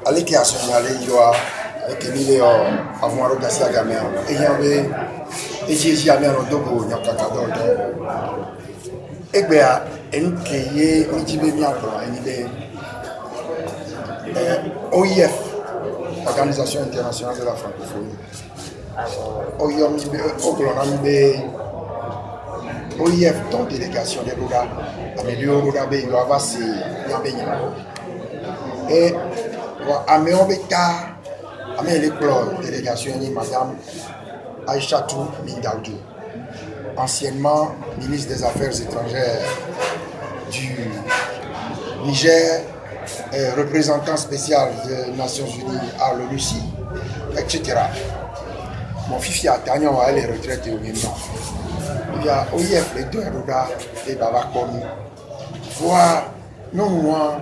allez qui a signalé il y a avec Emile avant de passer à gamin et il y avait et j'ai amené un dogo il y a Kakado et bien une qui est un petit peu bien pour OIF Organisation internationale de la francophonie OIF donc délégation de Roda améliore Roda be il va c'est et améon beta amé l'école délégation ni madame Aïchatou Mindaoudou, anciennement ministre des Affaires étrangères du Niger, représentant spécial des Nations Unies à l'ONUCI, etc. Mon fils a tenu à les retraites au Guinée. Il y a OIF, les deux Roda et Babakomi. Voir, non, moi,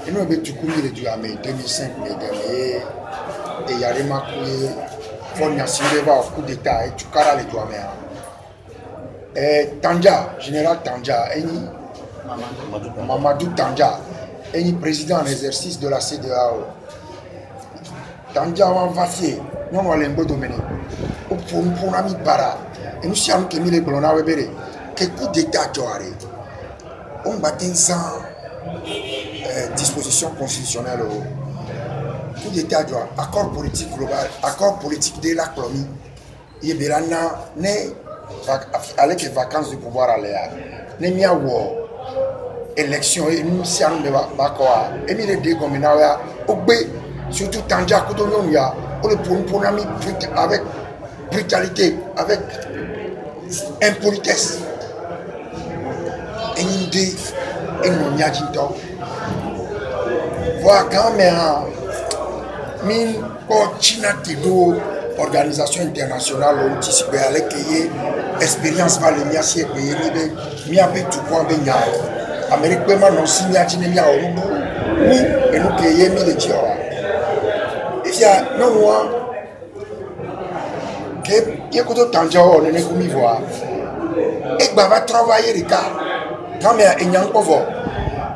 et nous avons tout commis les deux amis, 2005, les derniers, et il y a des macouilles, il y a un coup d'État, et tout cas, les deux amis. Et Tandja, général Tandja, Mamadou Tandja, est président en exercice de la CEDEAO. Tandja va vacier, nous avons un beau domaine. Pour nous, ami para, et nous sommes qui les blonds à Webere, quel coup d'État tu as. On battait sans disposition constitutionnelle. Coup d'État, accord politique global, accord politique de la colonie. Il y a des avec les vacances du pouvoir à l'air. Il y a des élections et nous sommes et nous les deux comme surtout Tandja Koudononia, avec brutalité, avec impolitesse. Et nous dit, et nous n'y a pas voir quand même, min China Tido, organisation internationale, on avec expérience par les miassiers, mais a tout point de Amérique, non, si n'y a pas et nous qui y mis les tirs. Il y a non, moi, qui est que Tandja, on est comme il voit. Et va travailler les cas. Quand il y a un peu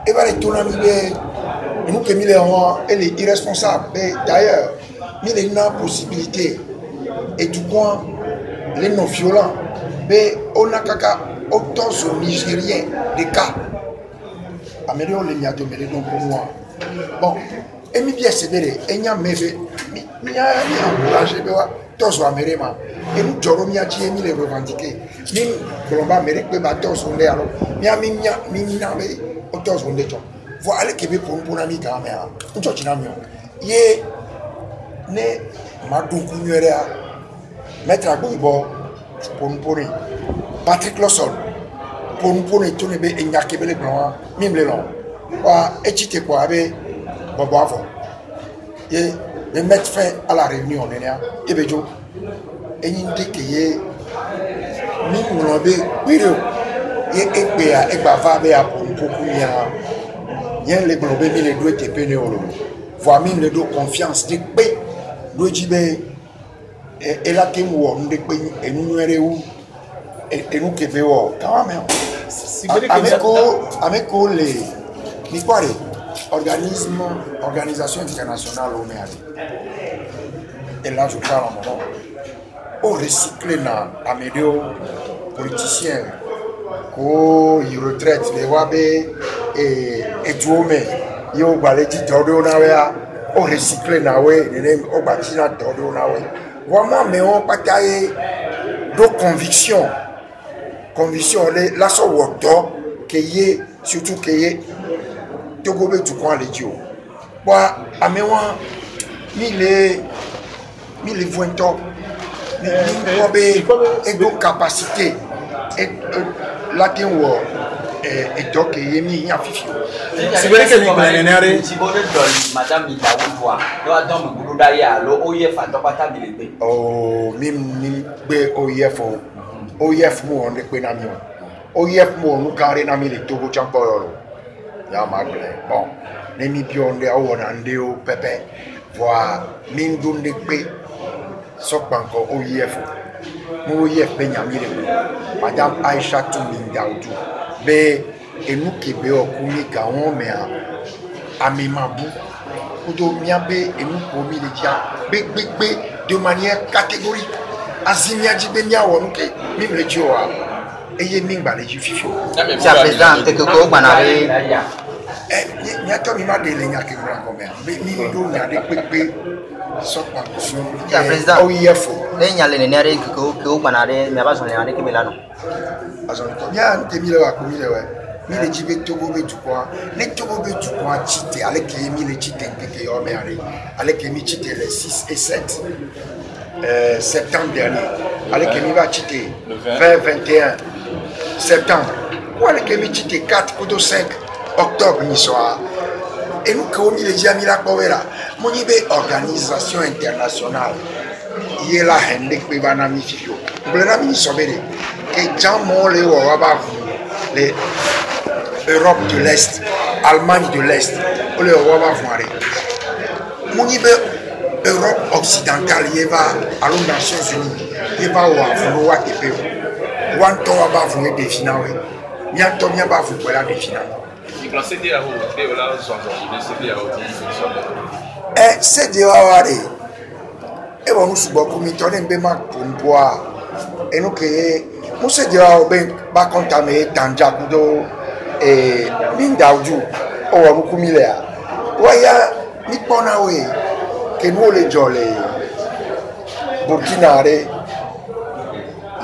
et va les tourner et nous qui elle est irresponsable. D'ailleurs, il y a une possibilité et du point les non violents. Mais on a caca autant sur Nigérien des cas. Améliore les miato mais donc pour moi. Bon, et mi bien c'est vrai. Et n'y a mais mi a encouragé tous américains. Et nous Joromi a dit les revendiquer. Ni Colomba mérite que bateau sont là alors. Mi autos on détient. Voilà que pour un ami quand même. On touche un amion. Yé ne madoukou nuera mettre à Gouibo pour nous pourrir. Patrick Lawson pour nous pourrir tout ne be enyake bele blanc même le long. Wa etite quoi avec bobo avant. Yé de mettre fin à la réunion nénia et bejo enyinde que yé ni moulobe wiro yé ekbea ekbava be a pour nous pourrir. Yen les globes mi les doit te peine au lot. Voir mi les doit confiance de paix. Doit dire et là qui nous on de paix et nous nous et nous qui veillons quand même. Avec les ni quoi organisation internationale au mer. Et là je parle en moment. Au recycler na améliore politiciens ko y retraite les wabe et tuome yo baleti todo na wea o recycler na we ne o batina todo na we vraiment mais on pataye do conviction la so wodo que yé surtout que yé togobe tu prends les dio bois amewa mi les vointo mi ego capacité et la qui et donc il y a fifi. Si vous voulez que nous connaissions, si vous voulez madame Mindaoudou, nous avons beaucoup d'ailleurs, le OIF a pas stabilité. Oh, mim OIF, OIF mo on est pénamion. OIF mo nous carré na mi le togo champolo. Ya magle. Bon, nemi pion de o na ndeo pepe. Voir mim dun de pe. Sokbanko OIF. Mon OIF Benyamire. Madame Aïcha Toumindaoudou. Mais et nous qui béo koumi gaon mais à Mimabou. Kudo miabe et nous komi les dia. Bé de manière catégorique. Azimia Djibenia ou nous qui même le dioa. Et y mingba les jufifio. Monsieur le Président, quelque chose banaré. N'y a pas de mal de l'État qui nous raconte. Mais nous n'y a des pépés. Monsieur le Président, il y a les nerfs qui ont banaré, mais pas sur les années qui me l'annon. Il y a un demi à commis. Mais les Djibé Togo du coin, les Togo du coin, Tite, avec qui mis les Tite qui ont merdé, avec qui mis Tite les 6 et 7 septembre dernier, avec qui va Tite 20-21 septembre, ou avec qui mis Tite 4 ou 5 octobre, et nous, comme il est déjà mis la Povera, mon organisation internationale, il est là, il va nami fifio. Le nami sobere, que Jamon le Waba, les Europe de l'Est, Allemagne de l'Est, le Waba Voire. Mon Europe occidentale, il va à l'Union Nations Unies, il va au Afro, TPO. Wanto Waba Voue des finances, Mianto Miaba Voue des finances. C'est de Hawaii. Et bon, nous sommes beaucoup mitonés, mais pour boire. Et nous créons, nous sommes de bas contaminés, Tanjakudo et Mindaoudou. Oh, nous sommes là. Voyez, nous sommes que nous les jolés. Burkina, les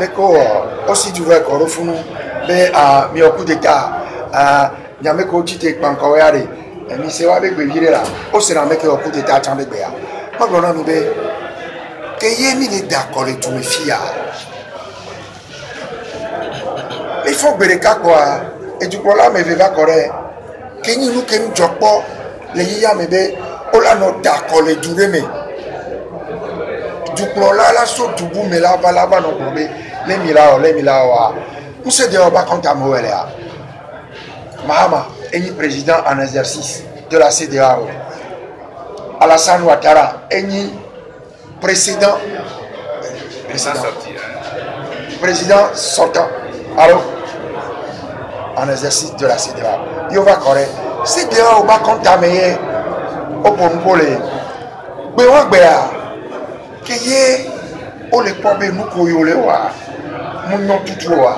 corps, aussi du vrai corps, mais à mi coup d'état, à Yameko Tite Pankawari, et mi se va avec Bévira, au Sénat, au coup d'état, Tchambé. Pas qu'on a mis que Yémi est d'accord avec tous mes filles. Il faut que les cas quoi, et du coup là, mais va correct. Que nous que nous jokpo, les yia me be, on a notre d'accord les durées mais. Du coup là, la saute du bout, mais là, va non problème. Les mila, nous sommes déjà pas contre Moëlia. Mahama est le président en exercice de la CEDEAO. Alassane Ouattara est le président sortant. Alors, en exercice de la CEDEAO. Il va correct. CEDEAO va contaminer au Pongolais. Mais on va que y on les problèmes nous koyole wa mon nom tout wa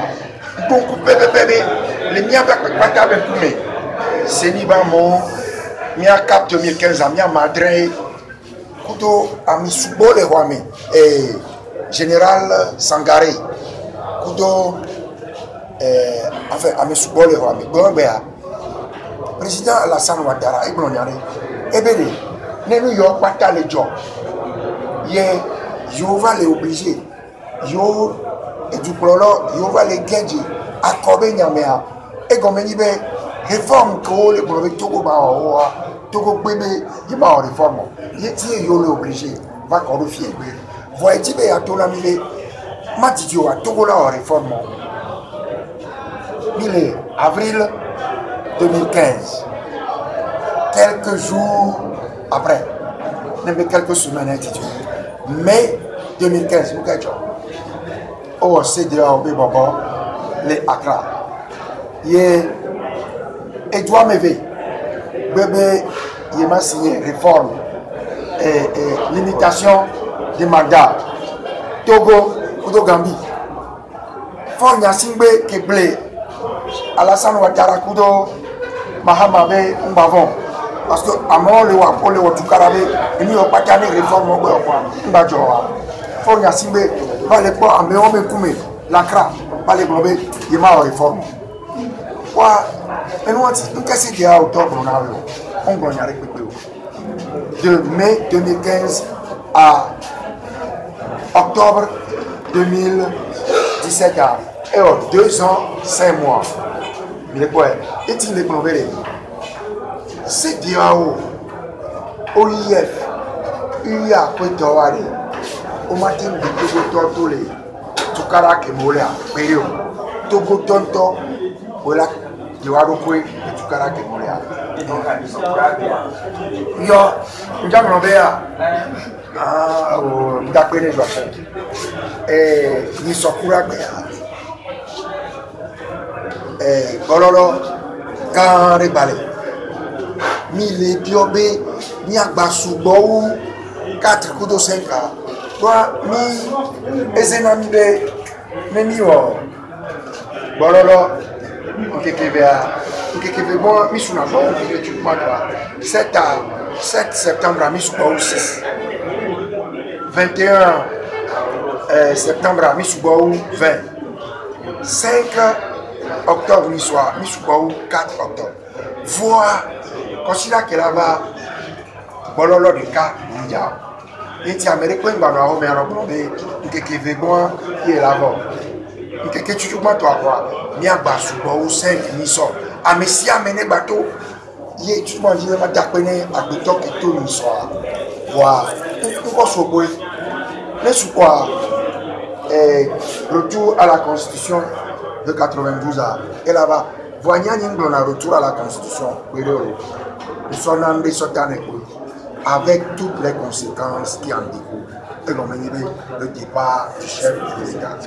donc bébé les miens pas ta ben pour c'est ni ba mon mia cap 2015 a mia madre kudo ami subole wa mi général Sangaré kudo enfin ami subole wa mi gombe président Alassane Ouattara ibn nyare ebele ne New York pas les job yo va les obliger yo et du prolo yo va les gagner à Kobe Nyamea et comme il est réforme que le brevet Togo ba Togo bébé il va en réforme il yo le obligé va corriger voyez il à tout la mille matidio à Togo la en réforme mille avril 2015 quelques jours après même quelques semaines intitulé mai 2015, nous avons au CDAO, les Accra. Et Edouard Mévé, bébé, il m'a signé réforme et limitation des mandats. Togo, Kudo Gambi. Fort Nyasingbe Keble, Alassane Ouattara Kudo, Mahamabe Mbavon. Parce que à mon le wa pour le wa tukarabe ni o patane réforme o gbo mba jowa fo nya simbe ba le po ame o me kume lakra ba le gbo be yema o réforme wa enu ati nkesi dia octobre na lo on gbo nya repepe o de mai 2015 à octobre 2017 et 2 ans 5 mois il est quoi et il est gbo be CEDEAO, OIF, UIA, Kwetowari, au matin de Togo Tontole, Tukara Kemola, Pério, Togo Tonto, Ola, Yoarokwe, et Tukara Kemola. Yo, nous avons Ah, d'après les joueurs. Et ils sont courageux. Et Bololo, quand les balais, les biobés, ni à Basoubo, 4 coups de 5 ans. Toi, les ennemis de Mémio. Bololo, on peut bon, mis sur la bombe, tu peux pas. 7 septembre à Misuba 6. 21 septembre à Misuba 20. 5 octobre Misuba 4 octobre. Voir, considère que là-bas, Bololo de cas mondial. Et tu as américain, il va nous avoir un problème. Il y a bon, il est là-bas. Il y a toujours pas toi quoi. Il y a Basuba 5 Misuba. Ah, mais si amené bateau. Il est tout le monde qui m'a d'appelé à Béton qui tourne l'histoire. Voilà. Tout quoi sur quoi? Mais sur quoi? Retour à la Constitution de 92 ans. Et là-bas, voyons un retour à la Constitution. Nous sommes en avec toutes les conséquences qui en découlent. Et l'on a le départ du chef de l'État.